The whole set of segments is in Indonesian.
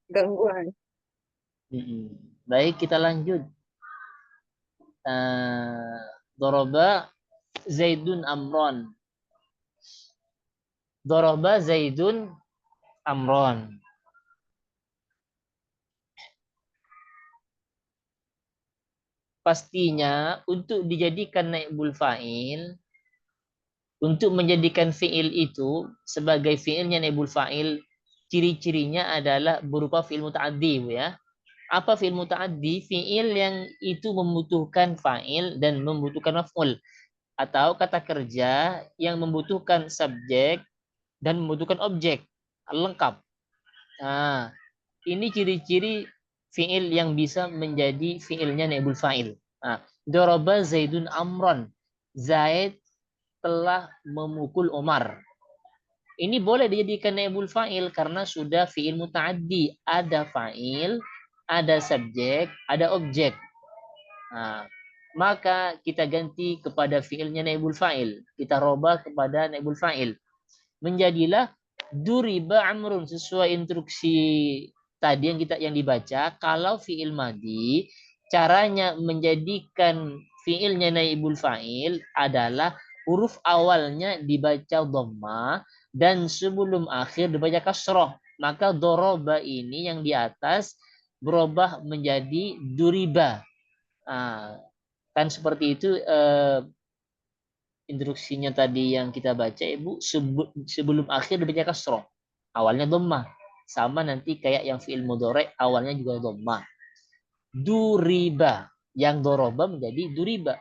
gangguan. Baik, kita lanjut. Doroba Zaidun Amron. Doroba Zaidun Amron. Pastinya untuk dijadikan naibul fa'il, untuk menjadikan fi'il itu sebagai fi'ilnya naibul fa'il, ciri-cirinya adalah berupa fi'il muta'addi, Bu, ya. Apa fi'il muta'addi? Fi'il yang itu membutuhkan fa'il dan membutuhkan maf'ul, atau kata kerja yang membutuhkan subjek dan membutuhkan objek lengkap. Nah, ini ciri-ciri fi'il yang bisa menjadi fi'ilnya naibul fa'il. Nah, Doroba Zaidun Amron. Zaid telah memukul Umar. Ini boleh dijadikan naibul fa'il karena sudah fi'il muta'addi. Ada fa'il, ada subjek, ada objek. Nah, maka kita ganti kepada fi'ilnya naibul fa'il. Kita robah kepada naibul fa'il. Menjadilah duriba amrun, sesuai instruksi tadi yang dibaca. Kalau fiil madi, caranya menjadikan fiilnya naibul fa'il adalah huruf awalnya dibaca dhamma dan sebelum akhir dibaca kasroh. Maka doroba ini yang di atas berubah menjadi duriba. Nah, kan seperti itu instruksinya tadi yang kita baca, Ibu, sebelum akhir dibaca kasroh. Awalnya dhammah. Sama nanti kayak yang fi'il mudhari awalnya juga dhammah. Duriba. Yang doroba menjadi duriba.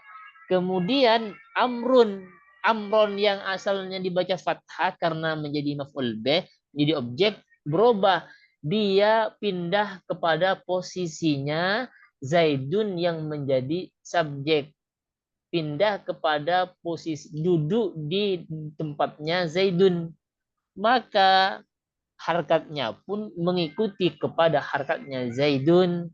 Kemudian amrun. Amron yang asalnya dibaca fathah karena menjadi maf'ul bih, menjadi objek, berubah. Dia pindah kepada posisinya Zaidun yang menjadi subjek, pindah kepada posisi duduk di tempatnya Zaidun, maka harkatnya pun mengikuti kepada harkatnya Zaidun.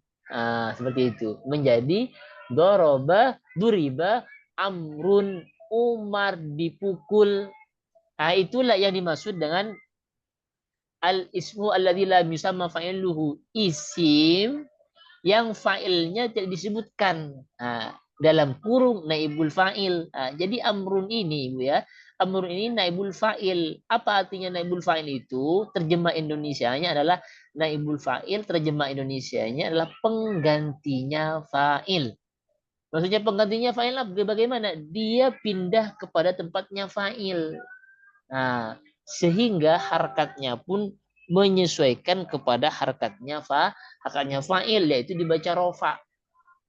Seperti itu, menjadi doroba duriba amrun, Umar dipukul. Itulah yang dimaksud dengan al ismu alladzi la yusamma fa'iluhu, isim yang fa'ilnya tidak disebutkan. Dalam kurung naibul fa'il. Jadi amrun ini, Ibu, ya. Amrun ini naibul fa'il. Apa artinya naibul fa'il itu? Terjemah Indonesianya adalah naibul fa'il, terjemah Indonesianya adalah penggantinya fa'il. Maksudnya penggantinya fa'il bagaimana? Dia pindah kepada tempatnya fa'il. Nah, sehingga harkatnya pun menyesuaikan kepada harkatnya fa'il, yaitu dibaca rofa.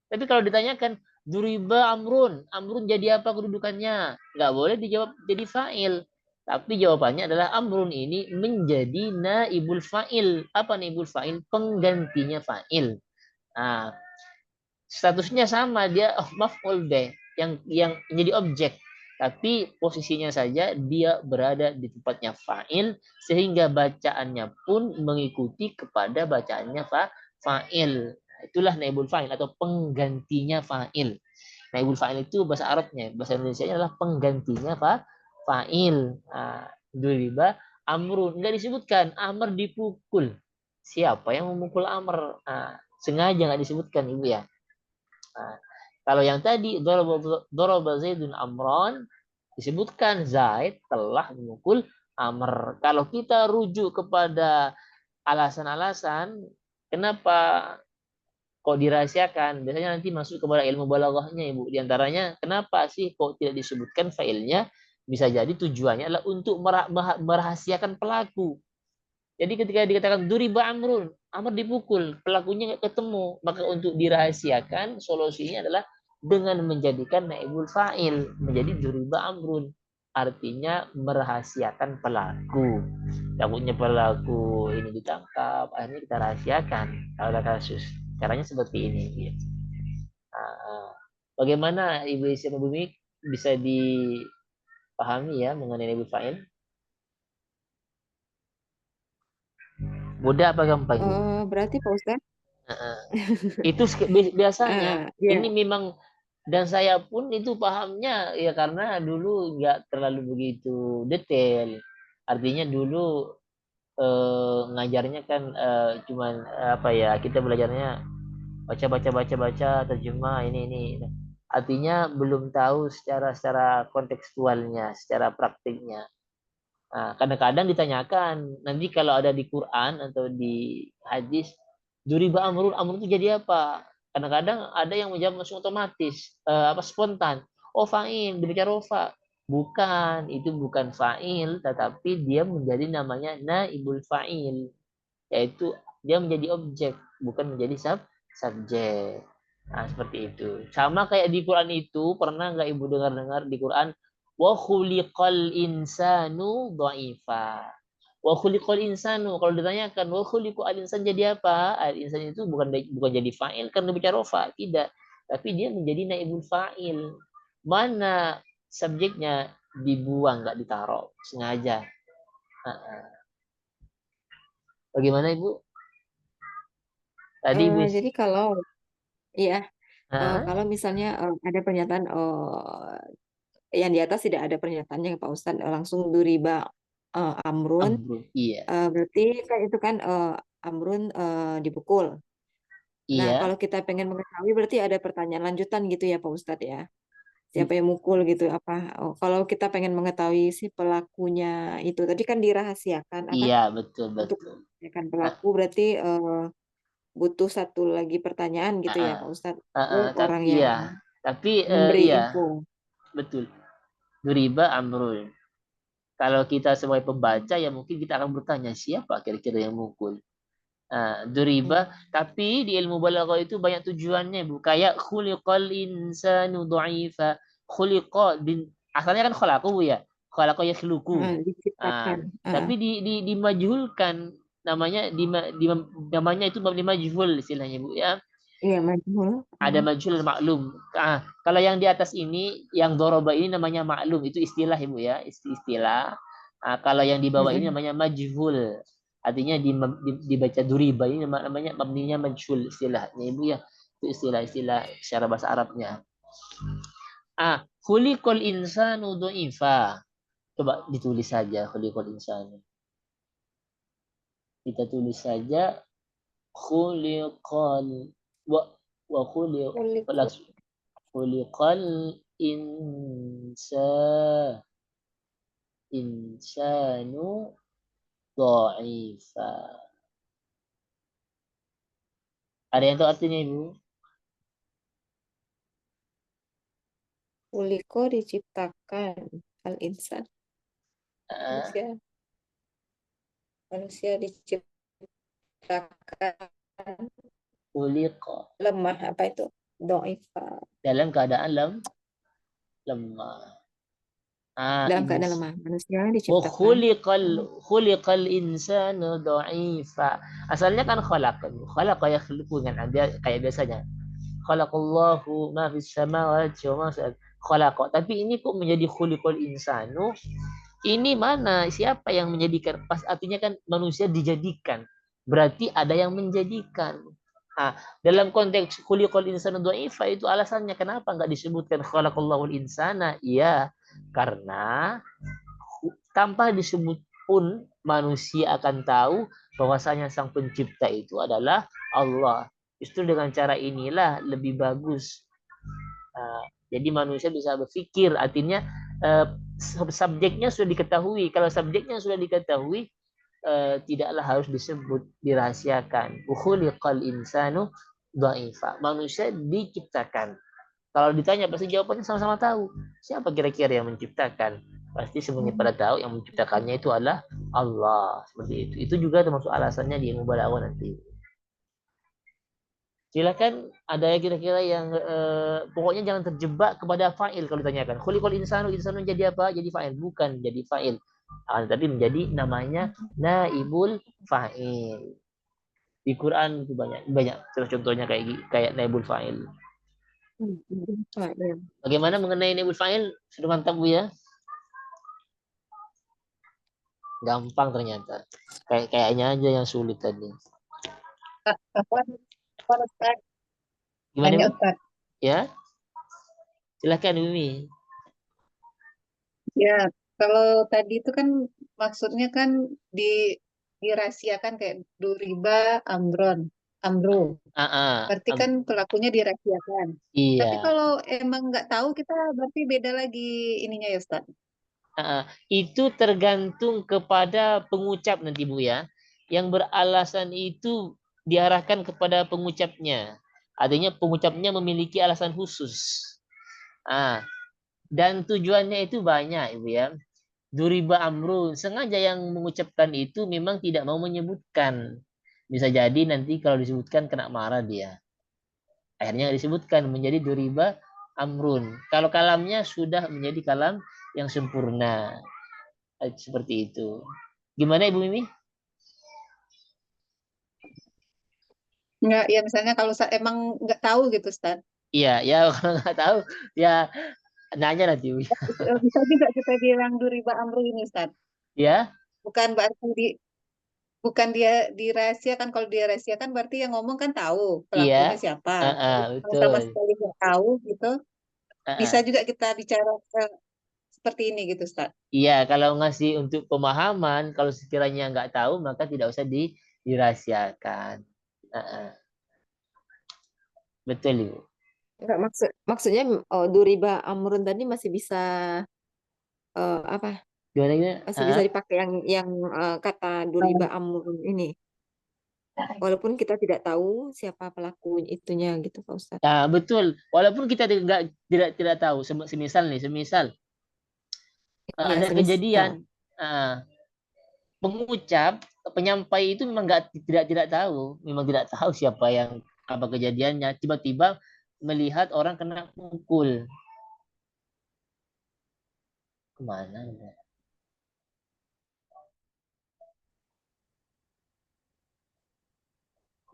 Tapi kalau ditanyakan duriba amrun, amrun jadi apa kedudukannya? Nggak boleh dijawab jadi fa'il. Tapi jawabannya adalah amrun ini menjadi naibul fa'il. Apa naibul fa'il? Penggantinya fa'il. Nah, statusnya sama, dia maf'ul bih, yang menjadi objek. Tapi posisinya saja dia berada di tempatnya fa'il, sehingga bacaannya pun mengikuti kepada bacaannya fa'il. Itulah naibul fa'il atau penggantinya fa'il. Naibul fa'il itu bahasa Arabnya, bahasa Indonesia adalah penggantinya fa'il. Duriba amrun, enggak disebutkan Amr dipukul. Siapa yang memukul Amr? Sengaja nggak disebutkan, Ibu, ya. Nah, kalau yang tadi doroba Zaidun Amron, disebutkan Zaid telah memukul Amr. Kalau kita rujuk kepada alasan-alasan kenapa kok dirahasiakan, biasanya nanti masuk kepada ilmu balaghahnya, Ibu. Di antaranya, kenapa sih kok tidak disebutkan failnya? Bisa jadi tujuannya adalah untuk merahasiakan pelaku. Jadi ketika dikatakan duriba amrun, Amr dipukul, pelakunya nggak ketemu, maka untuk dirahasiakan solusinya adalah dengan menjadikan naibul fa'il menjadi duriba amrun, artinya merahasiakan pelaku. Takutnya pelaku ini ditangkap, akhirnya kita rahasiakan. Kalau ada kasus, caranya seperti ini. Bagaimana Ibu Isya Bumi bisa dipahami ya mengenai naibul fa'il? Mudah apa gampang, Ibu? Berarti Pak Ustadz, Itu biasanya ini ya, memang, dan saya pun itu pahamnya ya karena dulu nggak terlalu begitu detail. Artinya dulu ngajarnya kan cuman apa ya, kita belajarnya baca baca baca baca terjemah ini. Artinya belum tahu secara secara kontekstualnya, secara praktiknya. Nah, kadang-kadang ditanyakan nanti kalau ada di Quran atau di hadis, duriba amrun, amrun itu jadi apa? Kadang-kadang ada yang menjawab langsung otomatis, apa spontan. Oh fa'il, dibaca rofa. Bukan, itu bukan fa'il, tetapi dia menjadi namanya naibul fa'il, yaitu dia menjadi objek, bukan menjadi subjek. Nah, seperti itu. Sama kayak di Quran itu, pernah nggak Ibu dengar-dengar di Quran, wa khuliqal insanu dha'ifa. Wa khuliqal insanu, kalau ditanyakan wa khuliqal insan jadi apa? Al insan itu bukan jadi fa'il karena bicara rofa, tidak. Tapi dia menjadi naibul fa'il. Mana subjeknya dibuang, nggak ditaruh sengaja. Bagaimana Ibu? Tadi Ibu. Jadi kalau ya Hah? kalau misalnya ada pernyataan yang di atas tidak ada pernyataannya Pak Ustadz langsung duriba amrun Amrun. Iya. berarti kan itu kan amrun dipukul. Nah, Iya. kalau kita pengen mengetahui berarti ada pertanyaan lanjutan gitu ya Pak Ustadz ya. Siapa yang mukul gitu apa? Oh, kalau kita pengen mengetahui si pelakunya itu tadi kan dirahasiakan apa? Iya, betul Untuk betul. merahasiakan Ah, pelaku berarti butuh satu lagi pertanyaan gitu ya ah, Pak Ustadz. Ke tapi orang yang iya, tapi memberi iya, info. betul. Duriba amrun. Kalau kita sebagai pembaca ya mungkin kita akan bertanya siapa kira-kira yang mukul. Duriba, tapi di ilmu balaghah itu banyak tujuannya, Bu. Kayak khuliqal insanu dha'ifa. Khuliqa asalnya kan khalaqu, Bu ya. Khalaqa yakhluqu. Diciptakan. Tapi dimajhulkan namanya namanya itu mabni majhul istilahnya, Bu ya. Iya, majhul. Ada majhul dan maklum. Kalau yang di atas ini, yang doroba ini namanya maklum, itu istilah Ibu ya, istilah. Kalau yang di bawah ini Mm-mm. namanya majhul. Artinya dibaca duriba ini namanya mabninya majhul istilahnya Ibu ya. Itu istilah-istilah secara bahasa Arabnya. Khuliqal insanu dha'ifa. Coba ditulis saja khuliqal insanu. Kita tulis saja khuliqal wa wa Kulik. khuliqal insa insanu dha'ifa. Ada yang tahu artinya Ibu? Kuliko diciptakan. Al-insan. Ah, Manusia. Manusia diciptakan Khuliqa lemah. Apa itu? Doifa. dalam keadaan lemah. Dalam Ibu. keadaan lemah. Manusia Wa diciptakan. khuliqal insanu dha'ifa. Asalnya kan khalaqa. Khalaqa yakhluqu kan ada kayak biasanya. Khalaqallahu ma fis samawati wa ma fil khalaqa. Tapi ini kok menjadi khuliqal insanu? Ini mana? Siapa yang menjadikan? Pas artinya kan manusia dijadikan. Berarti ada yang menjadikan. Nah, dalam konteks khuliqal insanu dha'ifa itu alasannya kenapa nggak disebutkan khalaqallahu insana? Iya, karena tanpa disebut pun manusia akan tahu bahwasanya sang pencipta itu adalah Allah. Justru dengan cara inilah lebih bagus. Jadi manusia bisa berpikir, artinya subjeknya sudah diketahui. Kalau subjeknya sudah diketahui, tidaklah harus disebut, dirahasiakan. Khuliqal insanu dha'ifa. Manusia diciptakan. Kalau ditanya pasti jawabannya sama-sama tahu. Siapa kira-kira yang menciptakan? Pasti semuanya pada tahu yang menciptakannya itu adalah Allah. Seperti itu. Itu juga termasuk alasannya di ilmu balaghah nanti. Silakan ada yang kira-kira yang pokoknya jangan terjebak kepada fa'il kalau ditanyakan. Khuliqal insanu, insanu jadi apa? Jadi fa'il, bukan jadi fa'il. Tapi menjadi namanya naibul fa'il. Di Quran itu banyak banyak contohnya kayak kayak naibul fa'il. Pak, ya. Bagaimana mengenai naibul fa'il? Sudah mantap Bu ya? Gampang ternyata. Kayaknya aja yang sulit tadi. Apa Ustaz? Gimana Tanya Bu? Ustaz. Ya, silakan Umi. Ya, kalau tadi itu kan maksudnya kan di dirahasiakan kayak Duriba, Amro. Berarti kan pelakunya dirahasiakan. Tapi Iya. kalau emang nggak tahu kita berarti beda lagi ininya ya Ustaz. Itu tergantung kepada pengucap nanti Bu ya. Yang beralasan itu diarahkan kepada pengucapnya. Artinya pengucapnya memiliki alasan khusus. Dan tujuannya itu banyak Ibu ya. Duriba Amrun, sengaja yang mengucapkan itu memang tidak mau menyebutkan. Bisa jadi nanti kalau disebutkan kena marah dia. Akhirnya disebutkan menjadi Duriba Amrun. Kalau kalamnya sudah menjadi kalam yang sempurna. Seperti itu. Gimana Ibu Mimi? Nggak, ya misalnya kalau emang nggak tahu gitu Ustaz. Iya, ya kalau nggak tahu ya nanya nanti Bu. Bisa juga kita bilang Duriba Amro ini Ustaz. Ya, Bukan berarti bukan dia dirahasiakan. Kalau dirahasiakan berarti yang ngomong kan tahu iya, pelakunya siapa. Tapi kalau sama betul. sekali nggak tahu gitu, bisa juga kita bicara seperti ini gitu Ustaz. Iya, kalau ngasih untuk pemahaman, kalau sekiranya nggak tahu maka tidak usah dirahasiakan. Uh-uh. Betul Ibu. Enggak, maksudnya Duriba Amrun tadi masih bisa apa? Gimana gimana? Masih bisa dipakai yang kata Duriba Amrun ini. Walaupun kita tidak tahu siapa pelaku itunya gitu Pak Ustadz. Ya, betul. Walaupun kita tidak tahu, semisal nih, semisal Iya, ada semisal. kejadian pengucap, penyampai itu memang tidak tahu, memang tidak tahu siapa yang apa kejadiannya. Tiba-tiba melihat orang kena pukul. Kemana?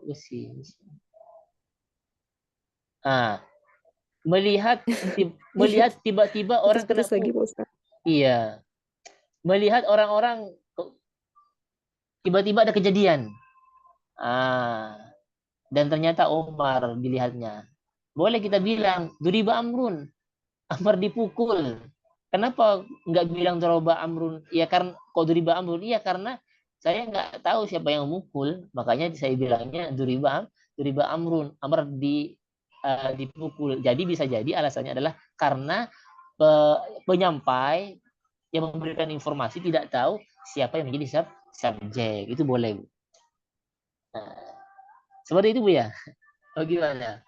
Ke sini. Melihat tiba-tiba orang kena Putus-putus lagi pukul. Pak Ustadz. Iya. Melihat orang-orang tiba-tiba ada kejadian. Dan ternyata Omar dilihatnya. Boleh kita bilang, Duriba Amrun. Amar dipukul. Kenapa nggak bilang Doroba Amrun? Ya karena kok Duriba Amrun? Iya karena saya nggak tahu siapa yang memukul. Makanya saya bilangnya Duriba Amrun. Amar dipukul. Jadi bisa jadi alasannya adalah karena penyampai yang memberikan informasi tidak tahu siapa yang menjadi subjek. Itu boleh, Bu. Nah, seperti itu, Bu ya. Oh, gimana?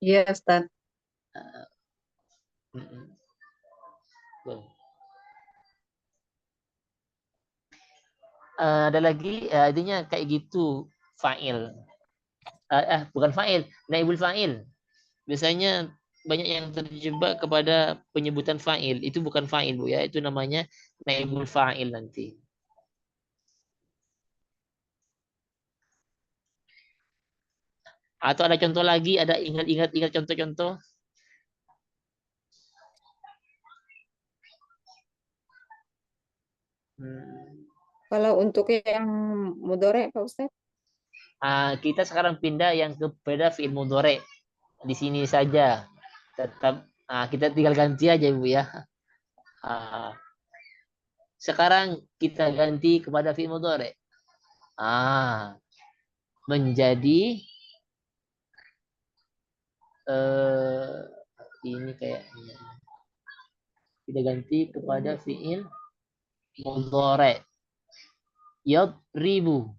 Iya Ustaz. Ada lagi intinya kayak gitu fa'il. Bukan fa'il, naibul fa'il. Biasanya banyak yang terjebak kepada penyebutan fa'il. Itu bukan fa'il, Bu ya. Itu namanya naibul fa'il nanti. Atau ada contoh lagi, ada ingat contoh-contoh. Kalau untuk yang mudore Pak Ustadz? Kita sekarang pindah yang kepada fi'il mudhari. Di sini saja. Tetap kita tinggal ganti aja, Bu ya. Sekarang kita ganti kepada fi'il mudhari. Menjadi ini kayaknya kita ganti kepada fi'il mudhari. Yadribu.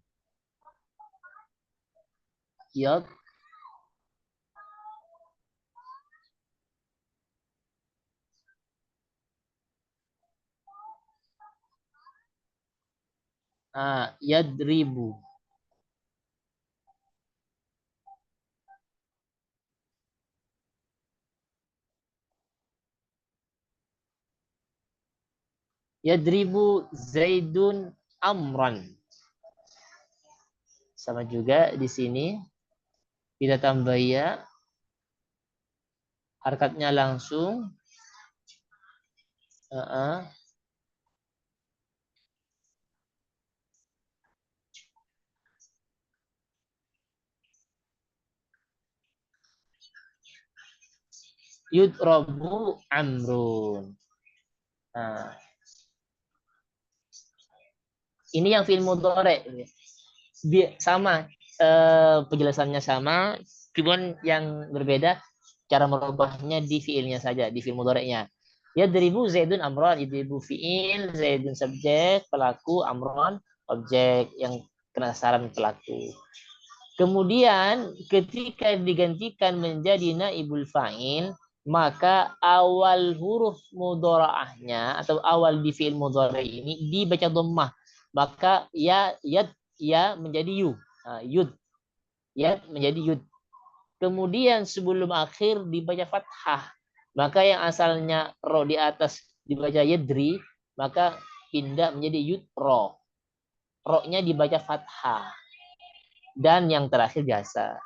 Yad yadribu. Yadribu Zaidun Amran. Sama juga di sini kita tambah ya, harkatnya langsung. Yudrabu Amrun. Ini yang fi'il mudhari. Sama, penjelasannya sama, cuman yang berbeda cara merubahnya di fiilnya saja, di fiil mudhari'nya. Yadribu Zaidun Amran, yadribu fiil, Zaidun subjek, pelaku, Amran objek yang kena sasaran pelaku. Kemudian ketika digantikan menjadi naibul fa'il, maka awal huruf mudharaahnya atau awal di fiil mudhari ini dibaca dhammah. Maka ya menjadi yu. Nah, yud. Ya menjadi yud. Kemudian sebelum akhir dibaca fathah. Maka yang asalnya ro di atas dibaca yadri, maka pindah menjadi yud ro. Ro-nya dibaca fathah. Dan yang terakhir biasa.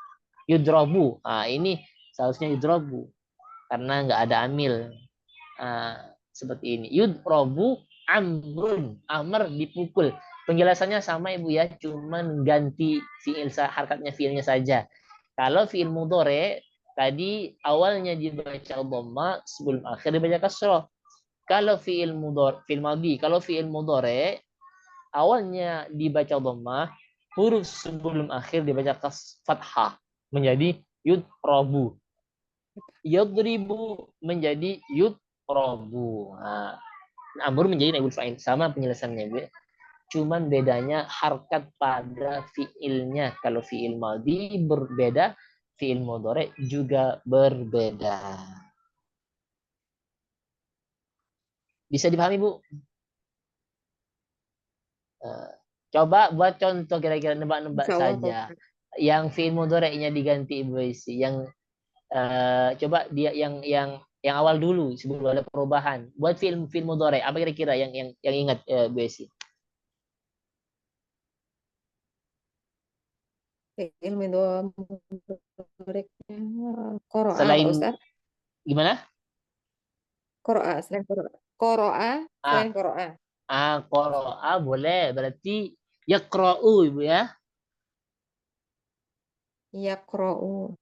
Yudrobu. Nah, ini seharusnya yudrobu. Karena nggak ada amil. Seperti ini. Yudrobu amrun. Amr dipukul. Penjelasannya sama Ibu ya. Cuman ganti fiil, harkatnya fiilnya saja. Kalau fiil mudhari tadi awalnya dibaca dhamma, sebelum akhir dibaca kasrah. Kalau fiil mudhari, fiil madhi, kalau fiil mudhari awalnya dibaca dhamma, huruf sebelum akhir dibaca fathah menjadi yudrobu. Yudribu menjadi yudrobu. Nah, amr menjadi naibul fa'il, sama penjelasannya Bu. Cuman bedanya harkat pada fiilnya. Kalau fiil madhi berbeda, fiil mudhari juga berbeda. Bisa dipahami Bu? Coba buat contoh kira-kira nebak-nebak Insya Allah Pak saja. Ustadz. Yang fiil mudhari'nya diganti Ibu Isi. Yang coba dia yang awal dulu sebelum ada perubahan. Buat fiil mudhari' apa kira-kira yang ingat Bu Isi? Ilmu mudoriknya Koroa Pak Selain Ustadz. gimana? Koroa selain Koroa. Koroa Ah, selain Koroa. qara'a boleh, berarti yaqra'u Ibu ya. Yakrou.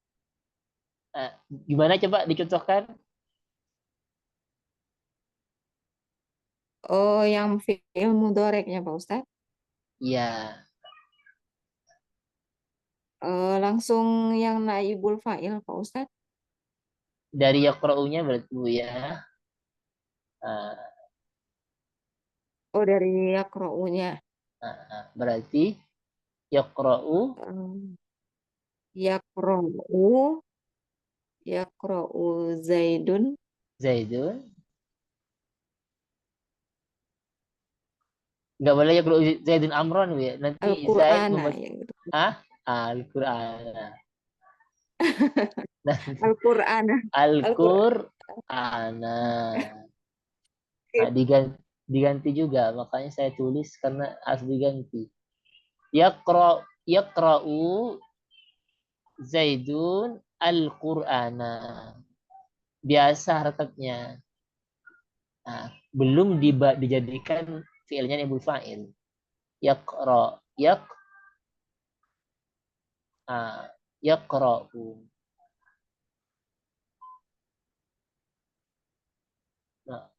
Gimana coba dicontohkan? Oh, yang fiil mudoriknya Pak Ustadz. Iya, Langsung yang naibul fa'il Pak Ustadz. dari yaqra'unya berarti Bu ya. Ah, Oh, dari yakrounya. berarti yaqra'u Um, yakrou, yakrou Zaidun Zaidun. Nggak boleh yaqra'u Zaidun Amron Bu ya. Nanti Zaid Al-Qur'ana membaca ya gitu. Al-Qur'an. Al-Qur'ana. Al-Qur'an. Al-Qur'ana. Nah, diganti juga, makanya saya tulis karena harus diganti. Yaqra'u Zaidun Al-Qur'ana. Biasa harokatnya. Nah, belum dijadikan fiilnya ibu fa'il. Yaqra, yaq, yaqra'u. Nah,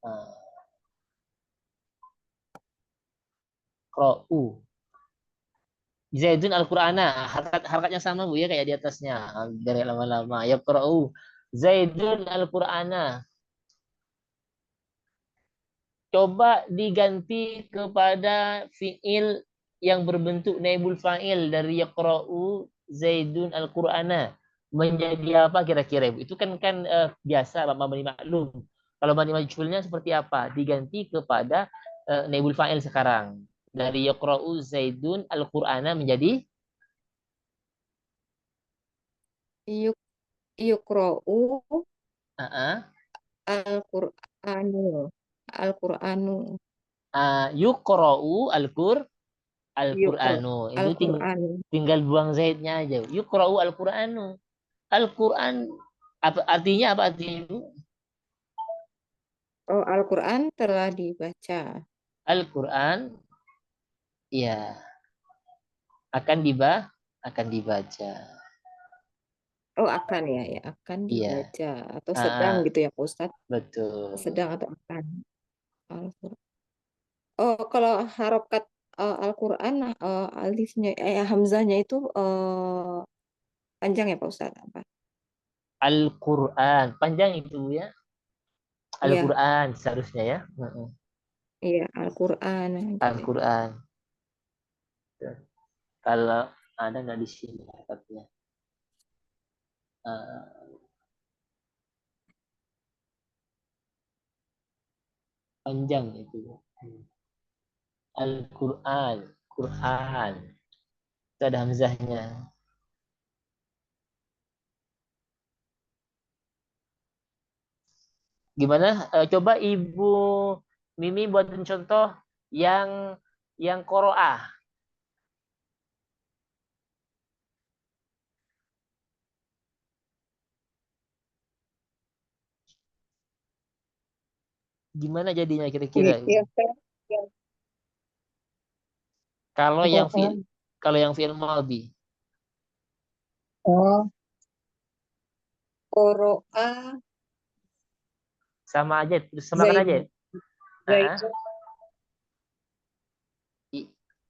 qra'u. Zaidun Al-Qur'ana. Harokatnya sama Bu ya kayak di atasnya. Dari lama-lama. Yaqra'u Zaidun Al-Qur'ana. Coba diganti kepada fiil yang berbentuk naibul fa'il dari yaqra'u Zaidun Al-Qur'ana. Menjadi apa kira-kira Ibu? Itu kan biasa mabni maklum. Kalau mabni majhulnya seperti apa? Diganti kepada naibul fa'il sekarang. Dari yaqra'u Zaidun Al-Qur'ana menjadi Yuk, yukrou uh, Al-Qur'anu. Al-Qur'anu. yuqra'u Yukro. Al-Qur'anu. Itu Al-Qur'anu. tinggal buang zaidnya aja. Yuqra'u Al-Qur'anu. Al-Quran apa artinya, apa artinya Ibu? Oh, Al-Qur'an telah dibaca. Al-Quran ya akan dibaca. Oh, akan ya, ya akan Iya. dibaca atau sedang Ah, gitu ya Pak Ustadz. betul. Sedang atau akan. Al-Qur'an. Oh, kalau harokat Al-Quran alifnya hamzahnya itu panjang ya Pak Ustadz? Apa? Al-Quran. Panjang itu ya. Iya, Al-Quran seharusnya ya. Heeh. iya Al-Quran gitu. Al-Quran. Kalau ada nggak di sini katanya. Panjang itu. Al-Quran. Quran. Itu ada hamzahnya. Gimana? Coba Ibu Mimi buatin contoh yang koroah. Gimana jadinya kira-kira Ibu? Iya kan? Ya, Kalau yang doa. kalau yang fi'il madhi Oh, Qoro'a sama aja, samakan Zaid aja. Ah, Zaidun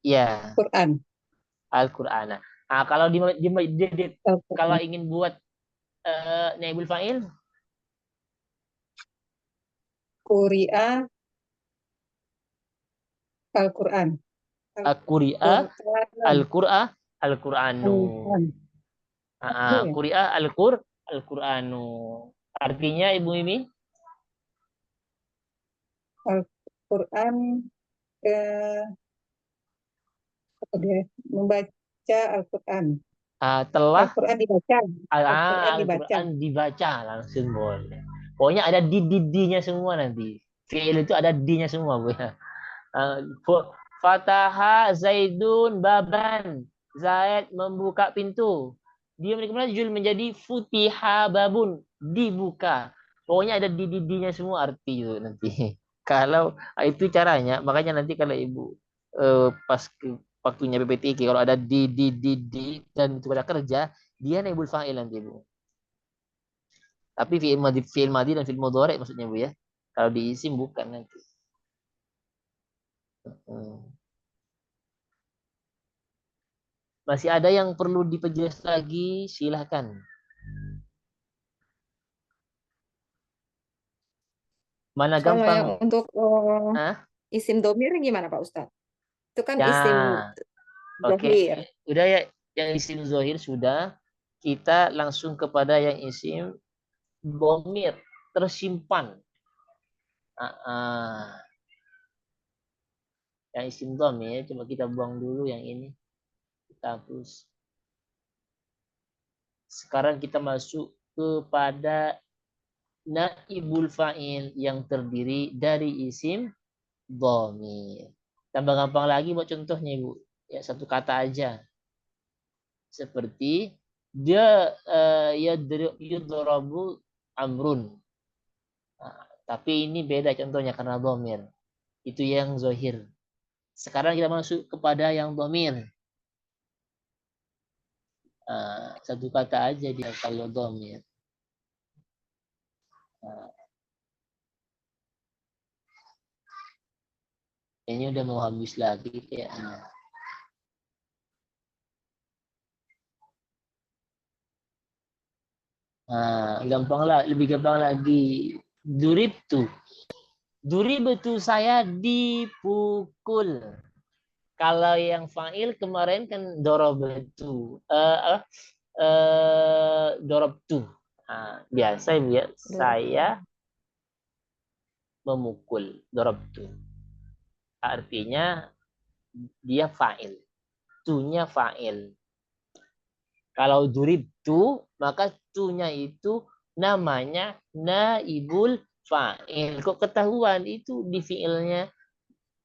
iya, Quran. Al-Qur'an. Nah, kalau kalau Al-Quran. ingin buat naibul fa'il, Quri'a Al-Quran. Quri'a, Al-Quran. Al-Qur'a, Al-Qur'anu. Al-Quran. Ya. Quri'a, Al-Qur'anu. Artinya Ibu Mimi, Al-Quran eh, apa dia? Membaca Al-Quran. telah Al-Quran dibaca. Al-Quran dibaca. Al-Quran dibaca langsung boleh. Pokoknya ada di-nya semua nanti. Fi'il itu ada di-nya semua, Bu ya. Uh, Fataha Zaidun baban. Zaid membuka pintu. Dia kemudian menjadi futiha babun. Dibuka. Pokoknya ada di-nya semua arti itu nanti. Kalau itu caranya, makanya nanti kalau Ibu pas waktunya PPTQ kalau ada di dan itu ada kerja, dia naibul fa'il nanti Bu. Tapi fi'il madi dan fi'il mudhari maksudnya Bu ya. Kalau diisi bukan nanti. Hmm. Masih ada yang perlu diperjelas lagi, silahkan. Mana Kalau yang gampang? untuk Hah? isim domir gimana Pak Ustadz? Itu kan isim Ya, oke. dohir. Udah ya, yang isim zohir sudah. Kita langsung kepada yang isim bomir, tersimpan. Ah, ah. Yang isim domir, coba kita buang dulu yang ini. Kita hapus. Sekarang kita masuk kepada naibul fa'il yang terdiri dari isim dhamir. Tambah gampang lagi buat contohnya Ibu. Ya satu kata aja. Seperti dia yudrabu amrun. Nah, tapi ini beda contohnya karena dhamir. Itu yang zohir. Sekarang kita masuk kepada yang dhamir. Satu kata aja dia kalau dhamir. Nah, ini udah mau habis lagi kayaknya. Nah, gampang lah, lebih gampang lagi. Durib tuh. Durib itu saya dipukul. Kalau yang fa'il kemarin kan dorobtu. Dorobtu. Nah, biasa ya Dorong. saya memukul. Dorobtu. Artinya dia fa'il. Tu-nya fa'il. Kalau duribtu, maka tu-nya itu namanya naibul fa'il. Kok ketahuan itu di fi'ilnya,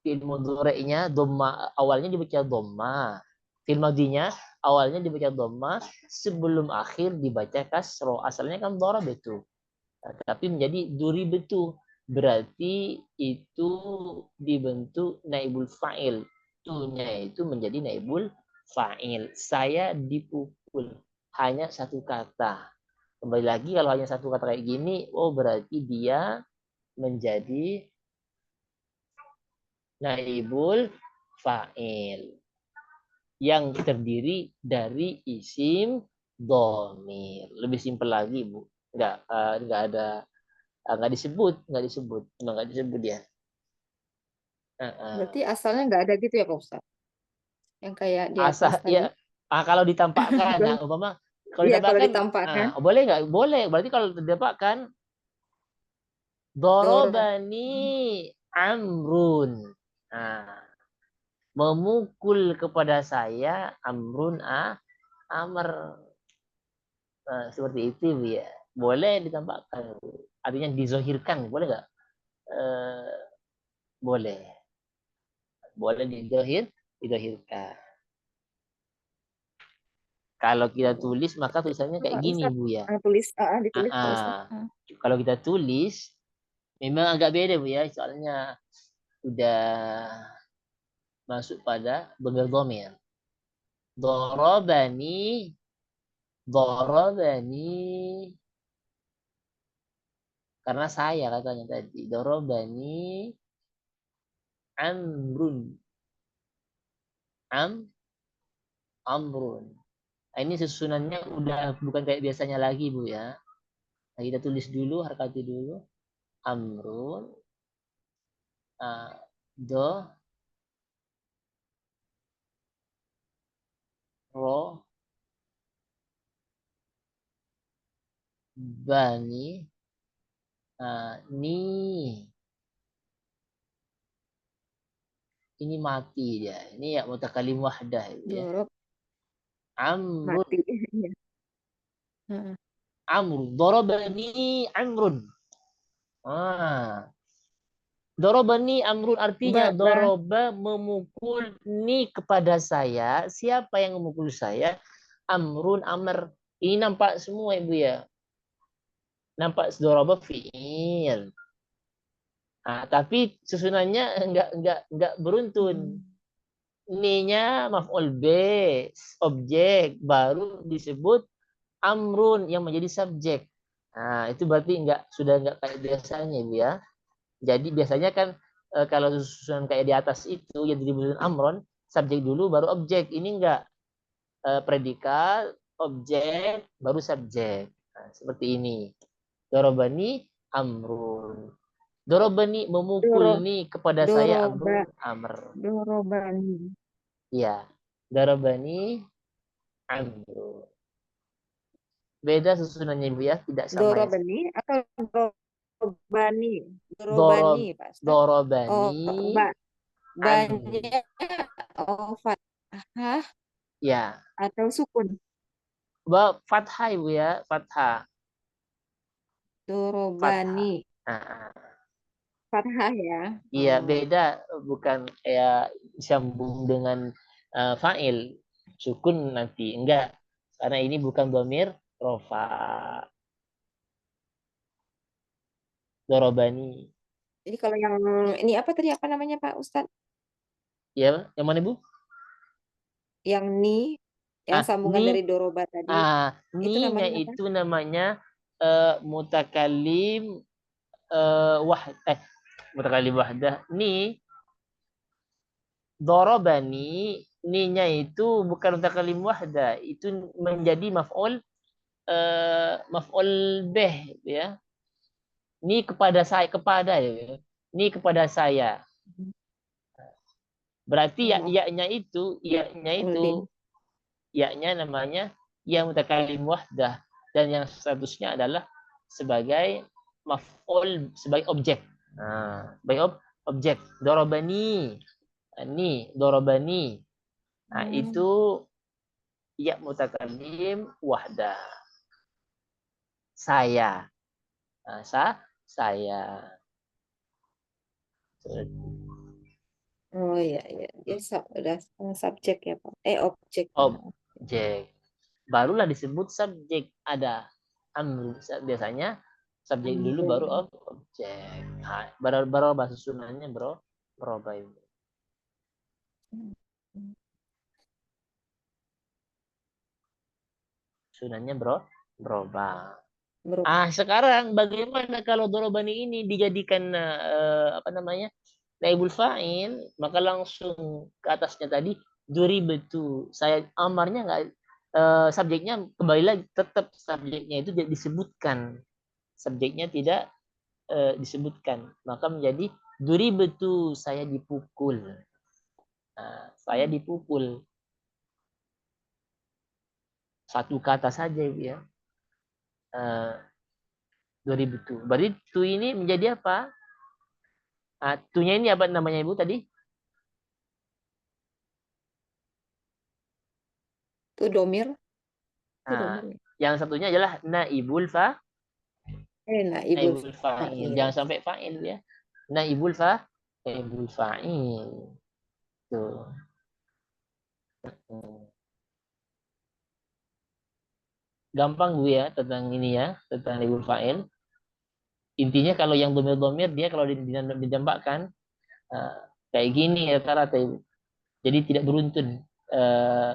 fi'il mudhari'nya dhamma awalnya dibaca dhamma. Fi'il madinya awalnya dibaca dhamma, sebelum akhir dibaca kasro. Asalnya kan dharab itu. Tapi menjadi duribtu. Berarti itu dibentuk naibul fa'il. Tu-nya itu menjadi naibul fa'il. Saya dipukul. Hanya satu kata. Kembali lagi kalau hanya satu kata kayak gini, oh berarti dia menjadi naibul fa'il yang terdiri dari isim dhamir. Lebih simpel lagi, Bu. Enggak ada nggak disebut, emang nggak disebut ya. Berarti asalnya nggak ada gitu ya Pak Ustadz? Yang kayak di atas Asal tadi. ya, kalau ditampakkan, nah umpama kalau Iya, kalau ditampakkan, ditampakkan. boleh nggak? Boleh. Berarti kalau ditampakkan, Doro. dorobani amrun. Nah, memukul kepada saya amrun amr. Nah, seperti itu Bu ya. Boleh ditampakkan. Artinya dizohirkan, boleh nggak? Eh, boleh. Boleh dizohirkan. Kalau kita Oh, tulis, maka tulisannya itu kayak Pak gini Ustadz. Bu ya. Tulis, Ah, ditulis Pak ah. Ustadz. Kalau kita tulis, memang agak beda Bu ya. Soalnya udah masuk pada domir domir. Dorobani, dorobani. Karena saya katanya tadi. Dorobani amrun. Amrun. Nah, ini susunannya udah bukan kayak biasanya lagi Bu ya. Nah, kita tulis dulu, harkati dulu. Amrun. Do, ro, bani, ni. Ini mati dia. Ini ya mutakalim wahdah itu ya. Doro Amrun. mati. Iya. Heeh. Amrun. Dorobani amrun. Dorobani amrun artinya Ba. doroba memukul ni kepada saya. Siapa yang memukul saya? Amrun amr. Ini nampak semua Ibu ya. Nampak doroba fi'il. Tapi susunannya enggak beruntun. Ni-nya maf'ul B, objek, baru disebut amrun yang menjadi subjek. Itu berarti sudah enggak kayak biasanya Ibu ya. Jadi biasanya kan kalau susunan kayak di atas itu yang disebut amron, subjek dulu baru objek. Ini enggak, predikat, objek, baru subjek. Seperti ini. Dorobani amrun. Dorobani memukul Doro, nih kepada saya doroba, amrun amr. dorobani. Ya, dorobani amrun. Beda susunannya Ibu ya, tidak sama ya. Dorobani atau dorobani? Dorobani, Dorob Pak Ustadz. Oh, dorobani amrun. banyak. Oh, fathah Ya, atau sukun. fathah Ibu ya, fathah. Fathah. Dorobani. Nah, Fathah ya. iya Oh. beda, bukan kayak sambung dengan fa'il sukun nanti enggak, karena ini bukan domir rofa. Dorobani Jadi kalau yang ini apa tadi, apa namanya Pak Ustadz? ya, yang mana Bu? Yang ni, yang sambungan Ni, dari doroba tadi, itu ni-nya namanya apa? itu namanya mutakalim mutakalim wahdah. Ni dorobani, ni-nya itu bukan mutakalim wahdah, itu menjadi maf'ul bih ya. Ni kepada saya, kepada ya. Ni kepada saya. Berarti Oh, maaf, ya-nya Uldin. itu, ya-nya namanya ya mutakalim wahdah, dan yang statusnya adalah sebagai maf'ul, sebagai objek. Sebagai objek. Dorobani. Ni dorobani. Itu ya mutakalim wahdah. Saya. Saya. Oh iya, iya. Dia udah subjek ya Pak. Objek. Objek. Barulah disebut subjek. Ada amr. Biasanya subjek dulu baru Amrun. objek. Baru bahasa sunannya berubah Ibu. Sunannya berubah. Sekarang bagaimana kalau dorobani ini dijadikan apa namanya? naibul fa'il, maka langsung ke atasnya tadi duribtu. Saya amarnya nggak subjeknya kembali lagi tetap subjeknya itu disebutkan. Subjeknya tidak disebutkan. Maka menjadi duribtu, saya dipukul. Nah, saya dipukul. Satu kata saja Ibu ya. 2000. Berarti tu ini menjadi apa? Tu-nya ini apa namanya Ibu tadi? Itu domir. Itu Nah, domir. yang satunya adalah naibul Naibul naibul fa'il. fa'il. Jangan sampai fa'il ya. Naibul fa'il. Tuh. Gampang Bu ya tentang ini ya, tentang naibul fa'il. Intinya kalau yang domir-domir dia kalau didambakan kayak gini ya rata-rata Ibu. Jadi tidak beruntun. Eh,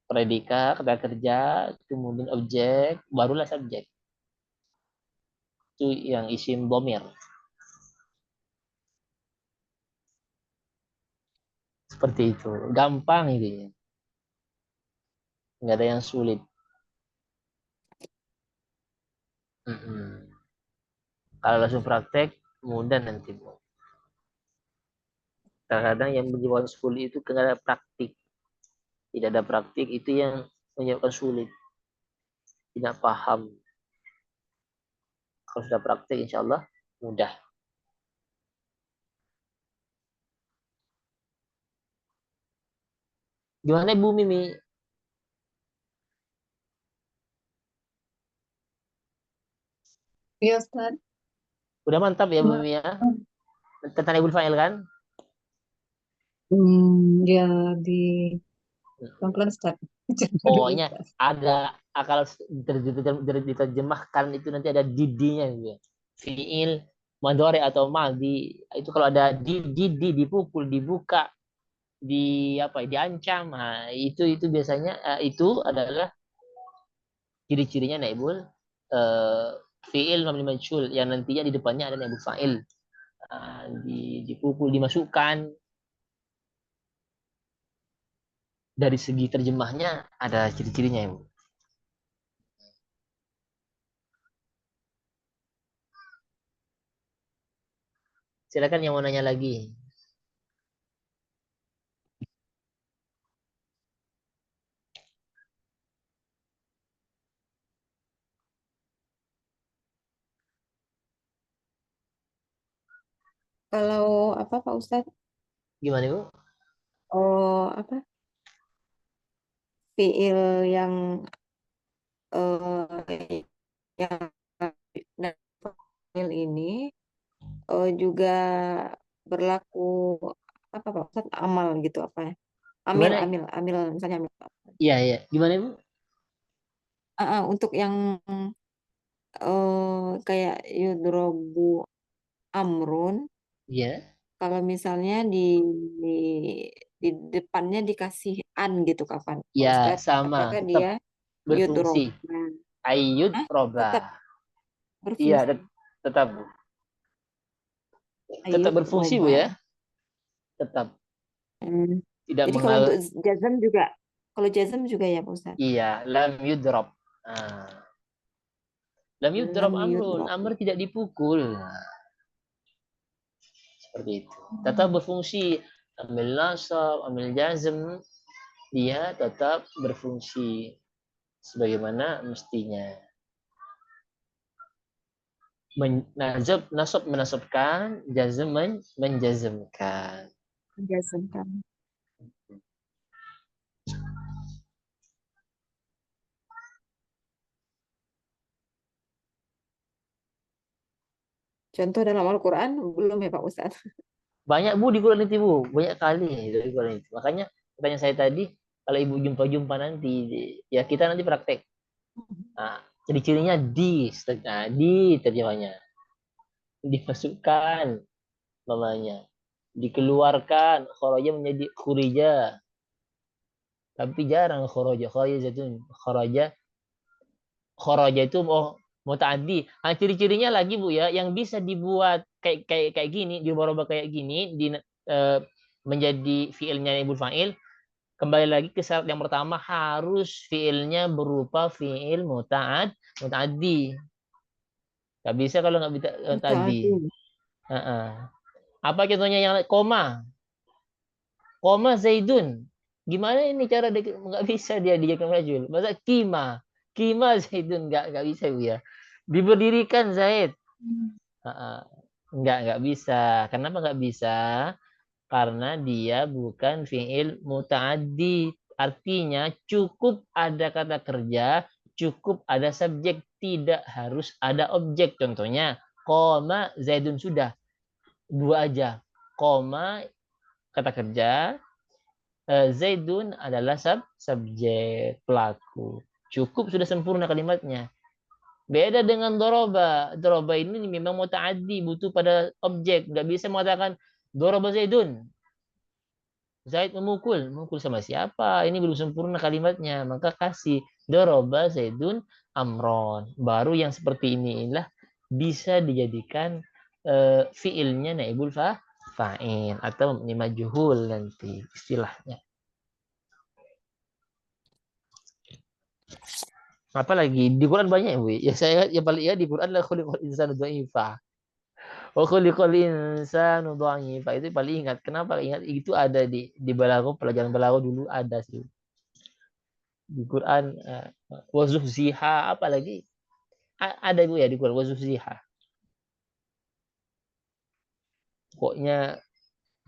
predikat, kata kerja, kemudian objek, barulah subjek. Itu yang isim domir. Seperti itu. Gampang itu ya. Nggak ada yang sulit. Kalau langsung praktek, mudah nanti. Kadang-kadang yang menyebabkan sulit itu karena ada praktik. Tidak ada praktik itu yang menyebabkan sulit. Tidak paham. Kalau sudah praktik, insya Allah mudah. Gimana Bu Mimi? Iya, Ustaz. Udah mantap ya Bu Mimi ya? Tentang Ibul Fa'il kan? Ya di pelan-pelan, Ustaz. Coba dulu, Pokoknya Ustaz. ada akal diterjemahkan itu nanti ada didinya gitu ya. Fiil, madhari atau madi itu kalau ada di dipukul, dibuka, di apa diancam, nah, itu biasanya itu adalah ciri-cirinya naibul uh, fiil mabni majhul yang nantinya di depannya ada naibul fa'il. Dipukul, dimasukkan. Dari segi terjemahnya ada ciri-cirinya Ibu. Silakan yang mau nanya lagi. Kalau apa Pak Ustadz? Gimana Ibu? Oh, apa? Fiil yang yang fiil ini juga berlaku apa Pak Ustadz? Amal gitu apa ya? Amil, Gimana? amil, amil, misalnya amil. Iya, iya. Gimana Ibu? Untuk yang kayak yudrobu amrun, Iya. kalau misalnya di, di depannya dikasih an gitu kapan Pak Ya, Ustadz? sama. Apakah Tetap dia berfungsi. yudrob? Nah, Ayyud roba. tetap Iya, berfungsi. tetap Bu. Tetap Ayut berfungsi Bu roba. ya. Tetap. Hmm. Tidak Jadi kalau untuk jazm juga, kalau jazm juga ya Pak Ustadz? Iya, lam yudrob. Nah, lam yudrob Lam amrun. yudrob. Amr tidak dipukul. Nah, seperti itu. Tetap berfungsi. Ambil nasab, ambil jazm, dia tetap berfungsi sebagaimana mestinya. Nasab menasabkan, jazm menjazmkan. Menjazmkan. Contoh dalam Al-Quran belum ya Pak Ustadz? Banyak Bu di Quran itu Bu, banyak kali di Quran itu. Makanya pertanyaan saya tadi, kalau Ibu jumpa-jumpa nanti, ya kita nanti praktek. Nah, ciri-cirinya di terjemahnya. Dimasukkan, namanya. Dikeluarkan, kharaja menjadi khurija. Tapi jarang kharaja, kharaja itu kharaja. Kharaja itu Muta'addi. Ciri-cirinya lagi Bu ya, yang bisa dibuat kayak gini, dirubah kayak gini, menjadi fiilnya naibul fa'il. Kembali lagi ke syarat yang pertama, harus fiilnya berupa fiil muta'addi. Gak bisa kalau nggak bisa tadi. Muta'addi. Apa contohnya yang koma? Koma Zaidun. Gimana ini cara nggak bisa dia dijadikan rajul? Masa kima Zaidun nggak bisa Bu ya. Diberdirikan Zaid. Nggak bisa. Kenapa nggak bisa? Karena dia bukan fiil muta'addi. Artinya cukup ada kata kerja, cukup ada subjek, tidak harus ada objek. Contohnya, koma Zaidun sudah. Dua aja. Koma kata kerja, Zaidun adalah subjek pelaku. Cukup sudah sempurna kalimatnya. Beda dengan doroba. Doroba ini memang muta'addi, butuh pada objek. Nggak bisa mengatakan doroba Zaidun. Zaid memukul. Memukul sama siapa? Ini belum sempurna kalimatnya. Maka kasih doroba Zaidun amron. Baru yang seperti inilah bisa dijadikan fiilnya naibul fa'il atau majhul nanti istilahnya. Apalagi di Quran banyak Bu. Ya saya yang paling ya di Quran lah khuliqal insanu dha'ifa. Wa khuliqal insanu dha'ifa itu paling ingat. Kenapa ingat? Itu ada di balaghah, pelajaran balaghah dulu ada sih. Di Quran wa zuhziha apalagi ada Bu ya di Quran wa zuhziha. Pokoknya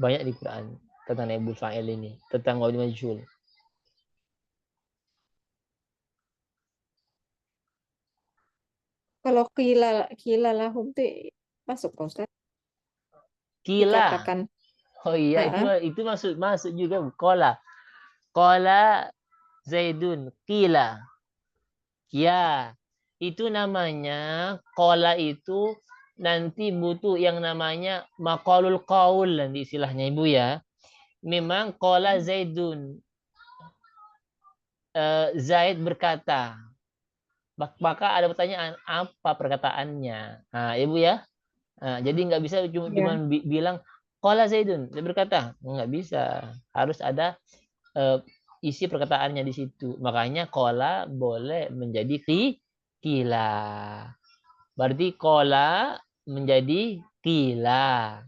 banyak di Quran tentang naibul fa'il ini, tentang qaul majhul. Kalau kila lahum tuh masuk Pak Ustaz? Kila. Dikatakan. Oh iya itu masuk juga qala. Qala Zaidun kila. Ya, itu namanya qala itu nanti butuh yang namanya maqalul qaul nanti istilahnya Ibu ya. Memang qala Zaidun. Zaid berkata. Maka ada pertanyaan apa perkataannya? Nah, Ibu ya. Nah, jadi nggak bisa cuma Ya. bilang qala Zaidun, dia berkata. Nggak bisa. Harus ada isi perkataannya di situ. Makanya qala boleh menjadi kila. Berarti qala menjadi kila.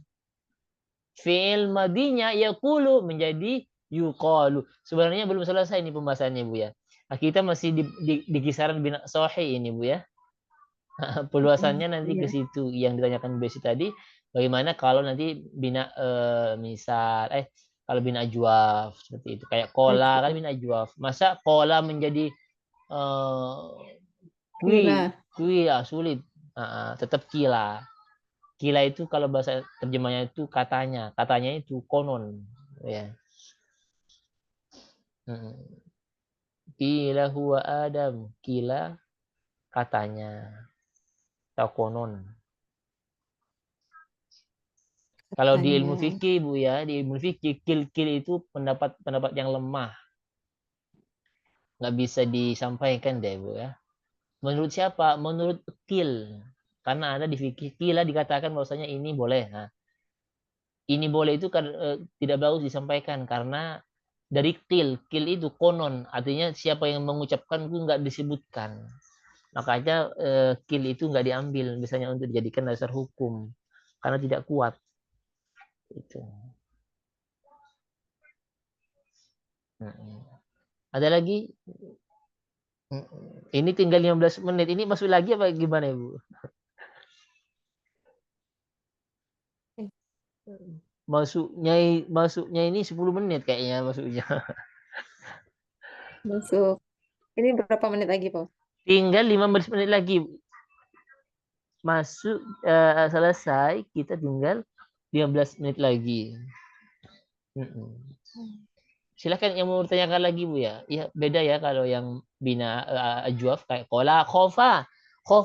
Fi'il madinya yaqulu menjadi yuqalu. Sebenarnya belum selesai ini pembahasannya Bu ya. Nah, kita masih di kisaran bina sahih ini Bu ya. Peluasannya nanti ke Iya. situ yang ditanyakan Besi tadi. Bagaimana kalau nanti bina misal kalau bina ajwaf seperti itu kayak kola kan bina ajwaf. Masa kola menjadi kui ya sulit. Tetap kila. Kila itu kalau bahasa terjemahnya itu katanya itu konon ya. Kila huwa Adam, kila katanya atau konon. Kalau di ilmu fikih Bu ya, di ilmu fikih kil itu pendapat yang lemah. Nggak bisa disampaikan deh Bu ya. Menurut siapa? Menurut kil. Karena ada di fikih kila dikatakan bahwasanya ini boleh. Nah, ini boleh itu kan tidak bagus disampaikan karena dari kil itu konon, artinya siapa yang mengucapkan itu nggak disebutkan. Makanya kil itu nggak diambil misalnya untuk dijadikan dasar hukum karena tidak kuat. Itu. Ada lagi? Ini tinggal 15 menit. Ini masuk lagi apa gimana Ibu? Masuknya ini 10 menit kayaknya masuknya. Masuk. Ini berapa menit lagi, Pak? Tinggal 15 menit lagi. Masuk selesai, kita tinggal 15 menit lagi. Silakan yang mau bertanyakan lagi Bu ya. Ya beda ya kalau yang bina ajwaf kayak kola khofa.